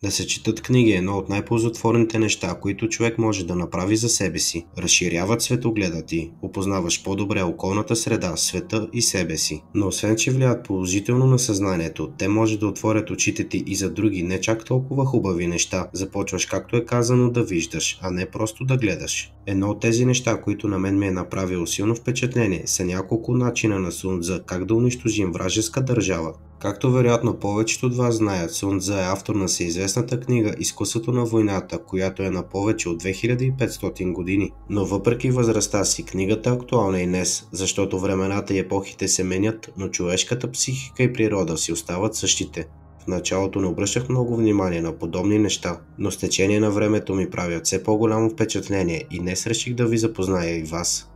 Да се четат книги е едно от най-ползотворните неща, които човек може да направи за себе си. Разширяват светогледа ти, опознаваш по-добре околната среда, света и себе си. Но освен, че влияят положително на съзнанието, те може да отворят очите ти и за други не чак толкова хубави неща. Започваш, както е казано, да виждаш, а не просто да гледаш. Едно от тези неща, които на мен ми е направило силно впечатление, са няколко начина на Сун Цзъ как да унищожим вражеска държава. Както вероятно повечето от вас знаят, Сун Цзъ е автор на всеизвестната книга "Изкуството на войната", която е на повече от 2500 години. Но въпреки възрастта си, книгата е актуална и днес, защото времената и епохите се менят, но човешката психика и природа си остават същите. В началото не обръщах много внимание на подобни неща, но с течение на времето ми правят все по-голямо впечатление и днес реших да ви запозная и вас.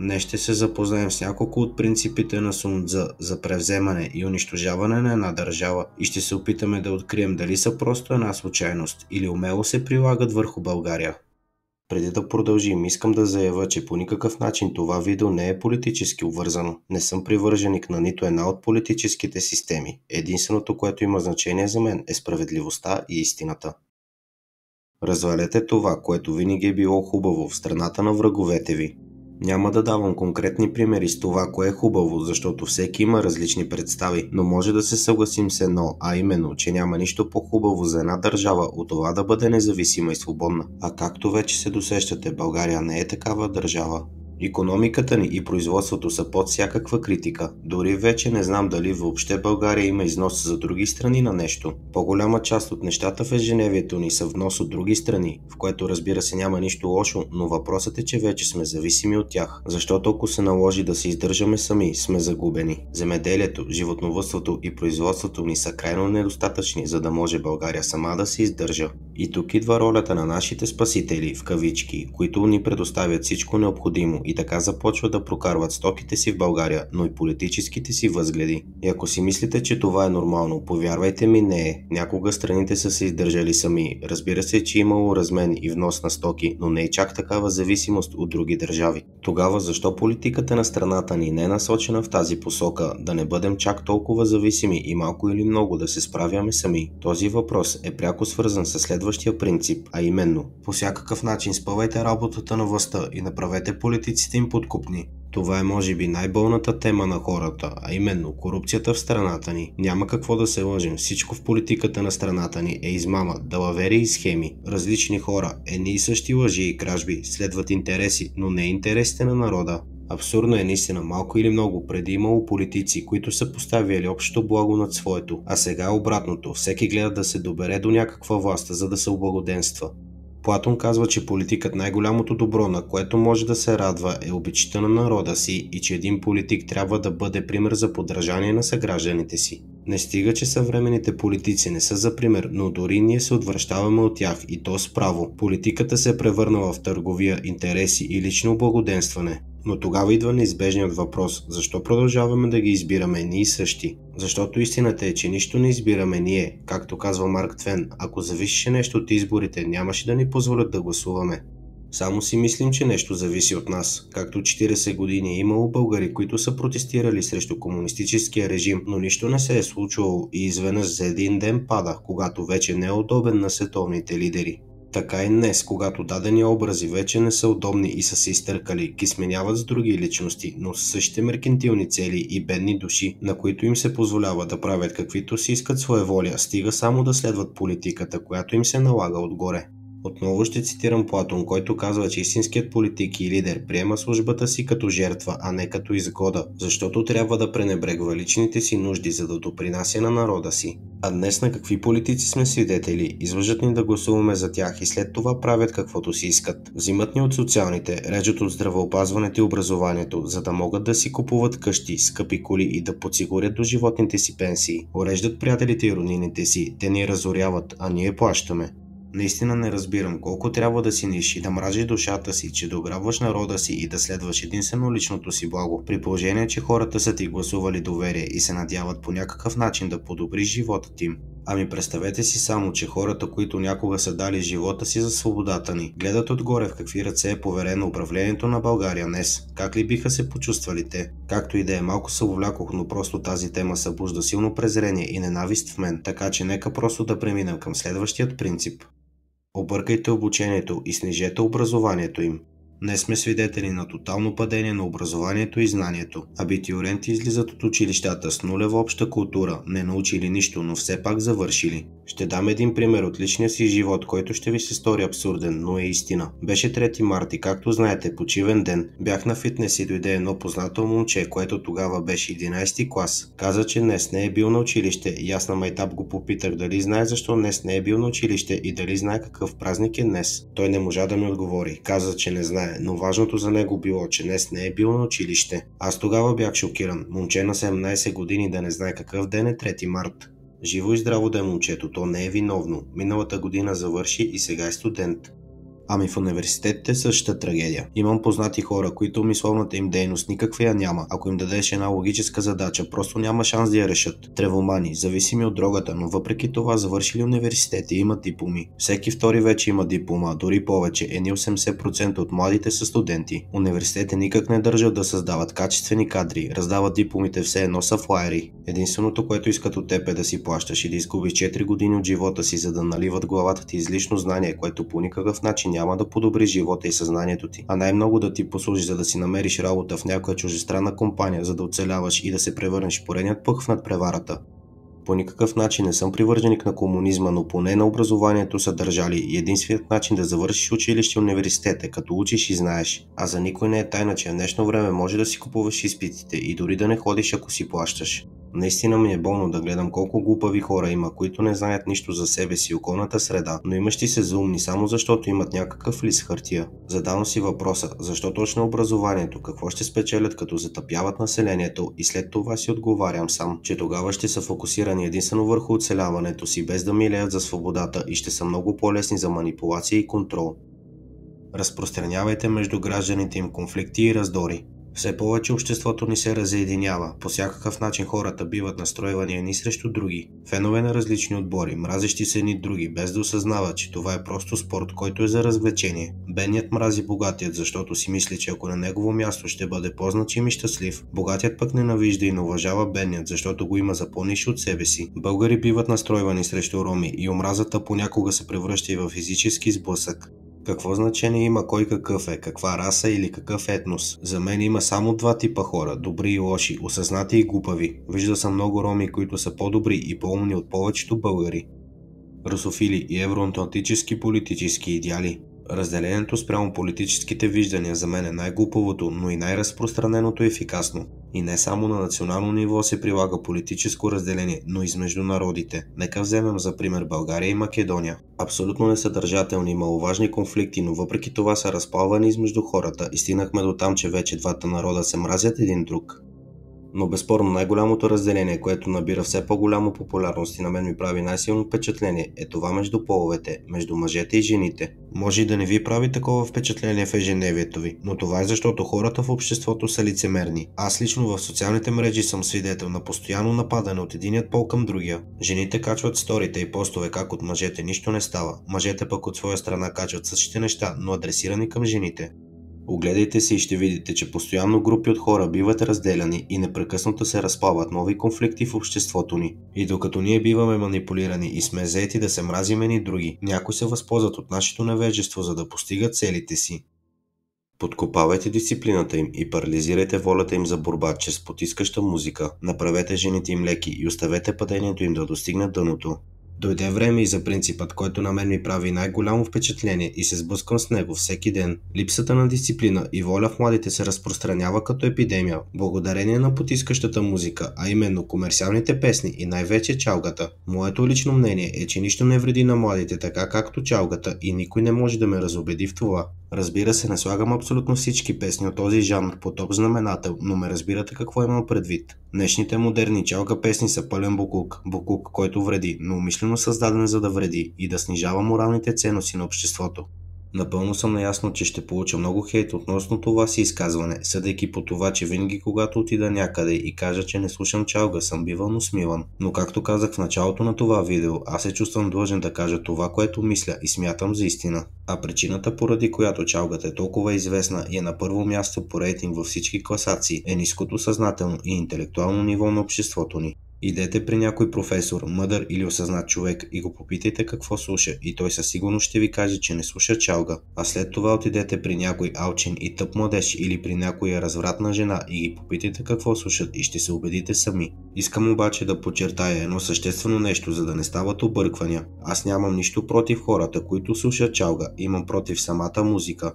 Днес ще се запознаем с няколко от принципите на Сун Цзъ за превземане и унищожаване на една държава и ще се опитаме да открием дали са просто една случайност или умело се прилагат върху България. Преди да продължим, искам да заявя, че по никакъв начин това видео не е политически обвързано. Не съм привърженик на нито една от политическите системи. Единственото, което има значение за мен, е справедливостта и истината. Развалете това, което винаги е било хубаво в страната на враговете ви. Няма да давам конкретни примери с това, кое е хубаво, защото всеки има различни представи, но може да се съгласим с едно, а именно, че няма нищо по-хубаво за една държава от това да бъде независима и свободна. А както вече се досещате, България не е такава държава. Икономиката ни и производството са под всякаква критика. Дори вече не знам дали въобще България има износ за други страни на нещо. По-голяма част от нещата в ежедневието ни са внос от други страни, в което разбира се няма нищо лошо, но въпросът е, че вече сме зависими от тях. Защото ако се наложи да се издържаме сами, сме загубени. Земеделието, животновъдството и производството ни са крайно недостатъчни, за да може България сама да се издържа. И тук идва ролята на нашите спасители, в кавички, които ни предоставят всичко необходимо и така започват да прокарват стоките си в България, но и политическите си възгледи. И ако си мислите, че това е нормално, повярвайте ми, не е. Някога страните са се издържали сами. Разбира се, че имало размен и внос на стоки, но не е чак такава зависимост от други държави. Тогава защо политиката на страната ни не е насочена в тази посока, да не бъдем чак толкова зависими и малко или много да се справяме сами? Този въпрос е пряко свързан с следващия принцип, а именно: по всякакъв начин спъвайте работата на властта и направете политиците им подкупни. Това е може би най-болната тема на хората, а именно корупцията в страната ни. Няма какво да се лъжим, всичко в политиката на страната ни е измама, далавери и схеми. Различни хора, едни и същи лъжи и кражби, следват интереси, но не интересите на народа. Абсурдно е наистина, малко или много преди имало политици, които са поставяли общото благо над своето, а сега е обратното, всеки гледа да се добере до някаква власт, за да се облагоденства. Платон казва, че политикът най-голямото добро, на което може да се радва, е обичта на народа си и че един политик трябва да бъде пример за подражание на съгражданите си. Не стига, че съвременните политици не са за пример, но дори ние се отвръщаваме от тях и то с право. Политиката се е превърнала в търговия, интереси и лично благоденстване. Но тогава идва неизбежният въпрос: защо продължаваме да ги избираме ние същи? Защото истината е, че нищо не избираме ние. Както казва Марк Твен, ако зависеше нещо от изборите, нямаше да ни позволят да гласуваме. Само си мислим, че нещо зависи от нас. Както 40 години е имало българи, които са протестирали срещу комунистическия режим, но нищо не се е случвало и изведнъж за един ден пада, когато вече не е удобен на световните лидери. Така и днес, когато дадени образи вече не са удобни и са се изтъркали, ги сменяват с други личности, но с същите меркантилни цели и бедни души, на които им се позволява да правят каквито си искат своеволия, стига само да следват политиката, която им се налага отгоре. Отново ще цитирам Платон, който казва, че истинският политик и лидер приема службата си като жертва, а не като изгода, защото трябва да пренебрегва личните си нужди, за да допринася на народа си. А днес на какви политици сме свидетели? Излъжат ни да гласуваме за тях и след това правят каквото си искат. Взимат ни от социалните, режат от здравеопазването и образованието, за да могат да си купуват къщи, скъпи коли и да подсигурят до животните си пенсии. Уреждат приятелите и роднините си, те ни разоряват, а ние плащаме. Наистина не разбирам колко трябва да си ниш и да мразиш душата си, че да ограбваш народа си и да следваш единствено личното си благо, при положение, че хората са ти гласували доверие и се надяват по някакъв начин да подобриш живота им. Ами представете си само, че хората, които някога са дали живота си за свободата ни, гледат отгоре в какви ръце е поверено управлението на България днес. Как ли биха се почувствали те? Както и да е, малко се увлякох, но просто тази тема събужда силно презрение и ненавист в мен, така че нека просто да преминем към следващият принцип. Объркайте обучението и снижете образованието им. Днес сме свидетели на тотално падение на образованието и знанието. Абитуриенти излизат от училищата с нулева обща култура, не научили нищо, но все пак завършили. Ще дам един пример от личния си живот, който ще ви се стори абсурден, но е истина. Беше 3 март и както знаете, почивен ден. Бях на фитнес и дойде едно познато момче, което тогава беше 11 клас. Каза, че днес не е бил на училище и аз на майтап го попитах дали знае защо днес не е бил на училище и дали знае какъв празник е днес. Той не можа да ми отговори. Каза, че не знае, но важното за него било, че днес не е бил на училище. Аз тогава бях шокиран. Момче на 17 години да не знае какъв ден е 3 март. Живо и здраво да е момчето, то не е виновно. Миналата година завърши и сега е студент. Ами в университетите същата трагедия. Имам познати хора, които мисловната им дейност никаква я няма. Ако им дадеш една логическа задача, просто няма шанс да я решат. Тревомани, зависими от дрогата, но въпреки това завършили университети и имат дипломи. Всеки втори вече има диплома, дори повече. Едни 80% от младите са студенти. Университетите никак не държат да създават качествени кадри, раздават дипломите все едно са флаери. Единственото, което искат от теб е да си плащаш и да изгубиш 4 години от живота си, за да наливат главата ти излишно знание, което по никакъв начин няма да подобри живота и съзнанието ти, а най-много да ти послужи, за да си намериш работа в някоя чуждестранна компания, за да оцеляваш и да се превърнеш в поредният пъх в надпреварата. По никакъв начин не съм привърженик на комунизма, но поне на образованието са държали и единственият начин да завършиш училище и университет е като учиш и знаеш. А за никой не е тайна, че в днешно време може да си купуваш изпитите и дори да не ходиш, ако си плащаш. Наистина ми е болно да гледам колко глупави хора има, които не знаят нищо за себе си и околната среда, но имащи се за умни само защото имат някакъв лист хартия. Задавам си въпроса, защо точно образованието, какво ще спечелят като затъпяват населението и след това си отговарям сам, че тогава ще са фокусирани единствено върху оцеляването си, без да милеят за свободата и ще са много по-лесни за манипулация и контрол. Разпространявайте между гражданите им конфликти и раздори. Все повече обществото ни се разединява, по всякакъв начин хората биват настройвани едни срещу други. Фенове на различни отбори, мразещи се едни други, без да осъзнават, че това е просто спорт, който е за развлечение. Бедният мрази богатият, защото си мисли, че ако на негово място ще бъде по-значим и щастлив. Богатият пък ненавижда и не уважава бедният, защото го има за по-нисши от себе си. Българи биват настройвани срещу роми и омразата понякога се превръща и в физически сблъсък. Какво значение има кой какъв е, каква раса или какъв етнос? За мен има само два типа хора, добри и лоши, осъзнати и глупави. Вижда съм много роми, които са по-добри и по-умни от повечето българи. Русофили и евроатлантически политически идеали. Разделението спрямо политическите виждания за мен е най-глупавото, но и най-разпространеното и ефикасно. И не само на национално ниво се прилага политическо разделение, но и между народите. Нека вземем за пример България и Македония. Абсолютно несъдържателни и маловажни конфликти, но въпреки това са разпалвани измежду хората и стигнахме до там, че вече двата народа се мразят един друг. Но безспорно най-голямото разделение, което набира все по-голяма популярност и на мен ми прави най-силно впечатление, е това между половете, между мъжете и жените. Може и да не ви прави такова впечатление в ежедневието ви, но това е защото хората в обществото са лицемерни. Аз лично в социалните мрежи съм свидетел на постоянно нападане от единият пол към другия. Жените качват сторите и постове как от мъжете нищо не става. Мъжете пък от своя страна качват същите неща, но адресирани към жените. Огледайте се и ще видите, че постоянно групи от хора биват разделяни и непрекъснато се разпалват нови конфликти в обществото ни. И докато ние биваме манипулирани и сме заети да се мразим едни други, някои се възползват от нашето невежество, за да постигат целите си. Подкопавайте дисциплината им и парализирайте волята им за борба чрез потискаща музика. Направете жените им леки и оставете падението им да достигнат дъното. Дойде време и за принципът, който на мен ми прави най-голямо впечатление и се сблъсквам с него всеки ден. Липсата на дисциплина и воля в младите се разпространява като епидемия, благодарение на потискащата музика, а именно комерциалните песни и най-вече чалгата. Моето лично мнение е, че нищо не вреди на младите така както чалгата и никой не може да ме разубеди в това. Разбира се, не слагам абсолютно всички песни от този жанр под общ знаменател, но ме разбирате какво имам предвид. Днешните модерни чалга песни са пълен буклук, който вреди, но умишлено създаден за да вреди и да снижава моралните ценности на обществото. Напълно съм наясно, че ще получа много хейт относно това си изказване, съдейки по това, че винаги когато отида някъде и кажа, че не слушам чалга, съм бивал усмиван. Но както казах в началото на това видео, аз се чувствам длъжен да кажа това, което мисля и смятам за истина. А причината, поради която чалгата е толкова известна и е на първо място по рейтинг във всички класации, е ниското съзнателно и интелектуално ниво на обществото ни. Идете при някой професор, мъдър или осъзнат човек и го попитайте какво слуша и той със сигурност ще ви каже, че не слуша чалга. А след това отидете при някой алчен и тъп младеж или при някоя развратна жена и ги попитайте какво слушат и ще се убедите сами. Искам обаче да подчертая едно съществено нещо, за да не стават обърквания. Аз нямам нищо против хората, които слушат чалга, имам против самата музика.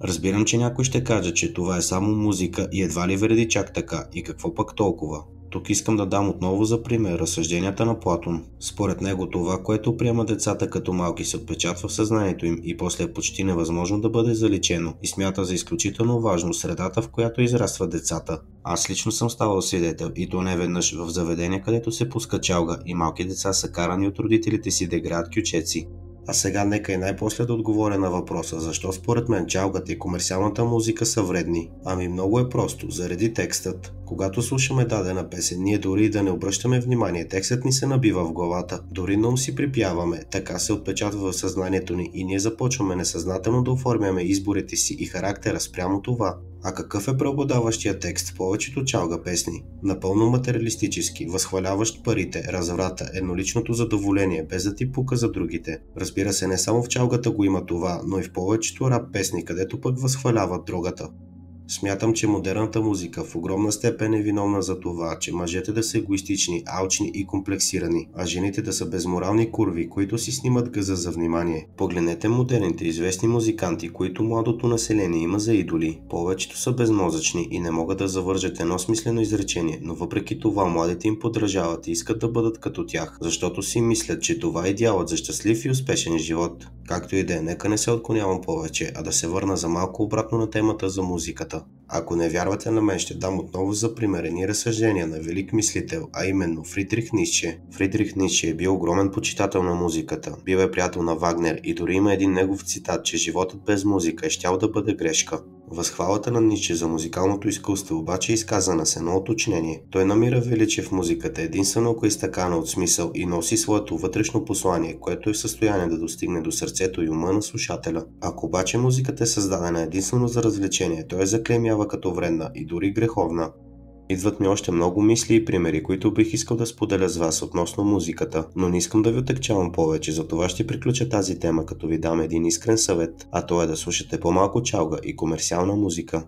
Разбирам, че някой ще каже, че това е само музика и едва ли вреди чак така и какво пък толкова. Тук искам да дам отново за пример разсъжденията на Платон. Според него това, което приема децата като малки, се отпечатва в съзнанието им и после е почти невъзможно да бъде заличено и смята за изключително важно средата, в която израстват децата. Аз лично съм ставал свидетел и то не веднъж в заведения, където се пуска чалга и малки деца са карани от родителите си да играят кючеци. А сега нека и най-после да отговоря на въпроса, защо според мен чалгата и комерциалната музика са вредни. Ами много е просто, заради текстът. Когато слушаме дадена песен, ние дори и да не обръщаме внимание, текстът ни се набива в главата. Дори много си припяваме, така се отпечатва в съзнанието ни и ние започваме несъзнателно да оформяме изборите си и характера спрямо това. А какъв е преобладаващия текст в повечето чалга песни? Напълно материалистически, възхваляващ парите, разврата, едноличното задоволение, без да ти пука за другите. Разбира се, не само в чалгата го има това, но и в повечето рап песни, където пък възхваляват дрогата. Смятам, че модерната музика в огромна степен е виновна за това, че мъжете да са егоистични, алчни и комплексирани, а жените да са безморални курви, които си снимат гъза за внимание. Погледнете модерните известни музиканти, които младото население има за идоли. Повечето са безмозъчни и не могат да завържат едно смислено изречение, но въпреки това младите им подражават и искат да бъдат като тях, защото си мислят, че това е идеалът за щастлив и успешен живот. Както и да е, нека не се отклонявам повече, а да се върна за малко обратно на темата за музиката. Ако не вярвате на мен, ще дам отново за пример едни разсъждения на велик мислител, а именно Фридрих Ницше. Фридрих Ницше е бил огромен почитател на музиката, бил е приятел на Вагнер и дори има един негов цитат, че животът без музика е щял да бъде грешка. Възхвалата на Ницше за музикалното изкуство обаче е изказана с едно уточнение. Той намира величие в музиката единствено ако е изтъкана от смисъл и носи своето вътрешно послание, което е в състояние да достигне до сърцето и ума на слушателя. Ако обаче музиката е създадена единствено за развлечение, той я заклеймява като вредна и дори греховна. Идват ми още много мисли и примери, които бих искал да споделя с вас относно музиката, но не искам да ви отегчавам повече, затова ще приключа тази тема, като ви дам един искрен съвет, а то е да слушате по-малко чалга и комерциална музика.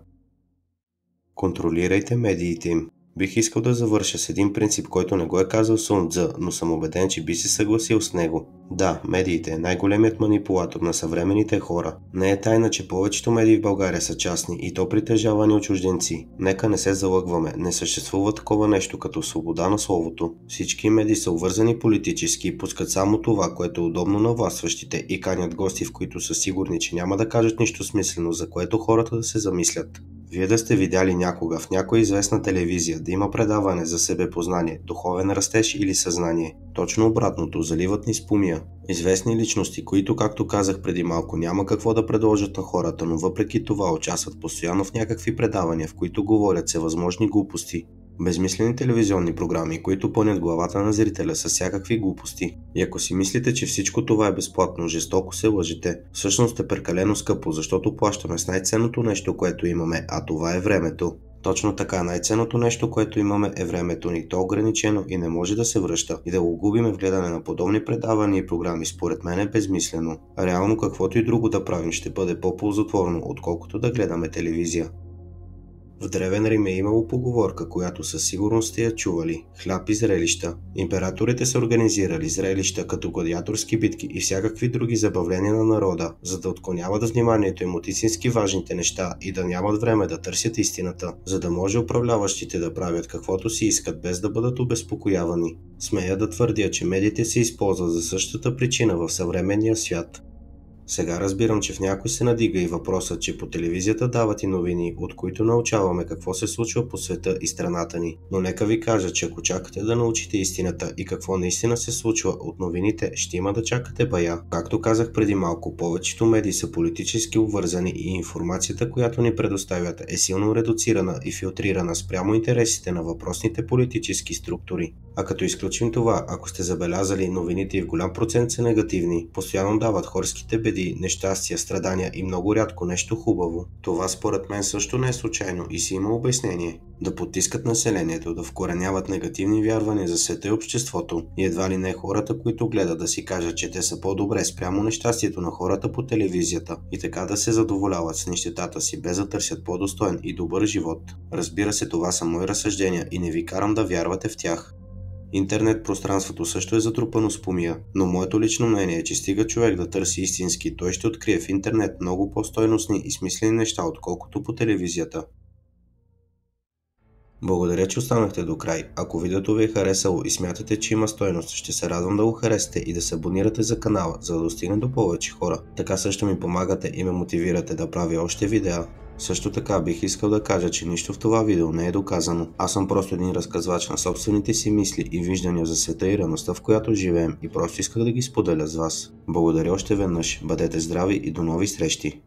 Контролирайте медиите им. Бих искал да завърша с един принцип, който не го е казал Сун Цзъ, но съм убеден, че би се съгласил с него. Да, медиите е най-големият манипулатор на съвременните хора. Не е тайна, че повечето медии в България са частни и то притежавани от чужденци. Нека не се залъгваме, не съществува такова нещо като свобода на словото. Всички медии са обвързани политически и пускат само това, което е удобно на властващите и канят гости, в които са сигурни, че няма да кажат нищо смислено, за което хората да се замислят. Вие да сте видяли някога в някоя известна телевизия да има предаване за себепознание, духовен растеж или съзнание. Точно обратното, заливат ни с помия. Известни личности, които, както казах преди малко, няма какво да предложат на хората, но въпреки това участват постоянно в някакви предавания, в които говорят всевъзможни глупости. Безмислени телевизионни програми, които пълнят главата на зрителя с всякакви глупости. И ако си мислите, че всичко това е безплатно, жестоко се лъжете. Всъщност е прекалено скъпо, защото плащаме с най-ценното нещо, което имаме, а това е времето. Точно така, най-ценното нещо, което имаме е времето ни. То е ограничено и не може да се връща. И да го губиме в гледане на подобни предавания и програми, според мен е безмислено. Реално каквото и друго да правим ще бъде по-ползотворно, отколкото да гледаме телевизия. В Древен Рим е имало поговорка, която със сигурност сте я чували – хляб и зрелища. Императорите са организирали зрелища като гладиаторски битки и всякакви други забавления на народа, за да отклоняват вниманието им от истински важните неща и да нямат време да търсят истината, за да може управляващите да правят каквото си искат без да бъдат обезпокоявани. Смея да твърдя, че медиите се използват за същата причина в съвременния свят. Сега разбирам, че в някой се надига и въпросът, че по телевизията дават и новини, от които научаваме какво се случва по света и страната ни. Но нека ви кажа, че ако чакате да научите истината и какво наистина се случва от новините, ще има да чакате бая. Както казах преди малко, повечето медии са политически обвързани и информацията, която ни предоставят, е силно редуцирана и филтрирана спрямо интересите на въпросните политически структури. А като изключим това, ако сте забелязали, новините и в голям процент са негативни, постоянно дават хорските беди, нещастия, страдания и много рядко нещо хубаво. Това според мен също не е случайно и си има обяснение. Да потискат населението, да вкореняват негативни вярвания за света и обществото и едва ли не хората, които гледат, да си кажат, че те са по-добре спрямо нещастието на хората по телевизията и така да се задоволяват с нищетата си, без да търсят по-достоен и добър живот. Разбира се, това са мои разсъждения и не ви карам да вярвате в тях. Интернет пространството също е затрупано с помия, но моето лично мнение е, че стига човек да търси истински, той ще открие в интернет много по-стойностни и смислени неща, отколкото по телевизията. Благодаря, че останахте до край. Ако видеото ви е харесало и смятате, че има стойност, ще се радвам да го харесате и да се абонирате за канала, за да достигне до повече хора. Така също ми помагате и ме мотивирате да правя още видеа. Също така бих искал да кажа, че нищо в това видео не е доказано. Аз съм просто един разказвач на собствените си мисли и виждания за света и реалността, в която живеем, и просто исках да ги споделя с вас. Благодаря още веднъж, бъдете здрави и до нови срещи!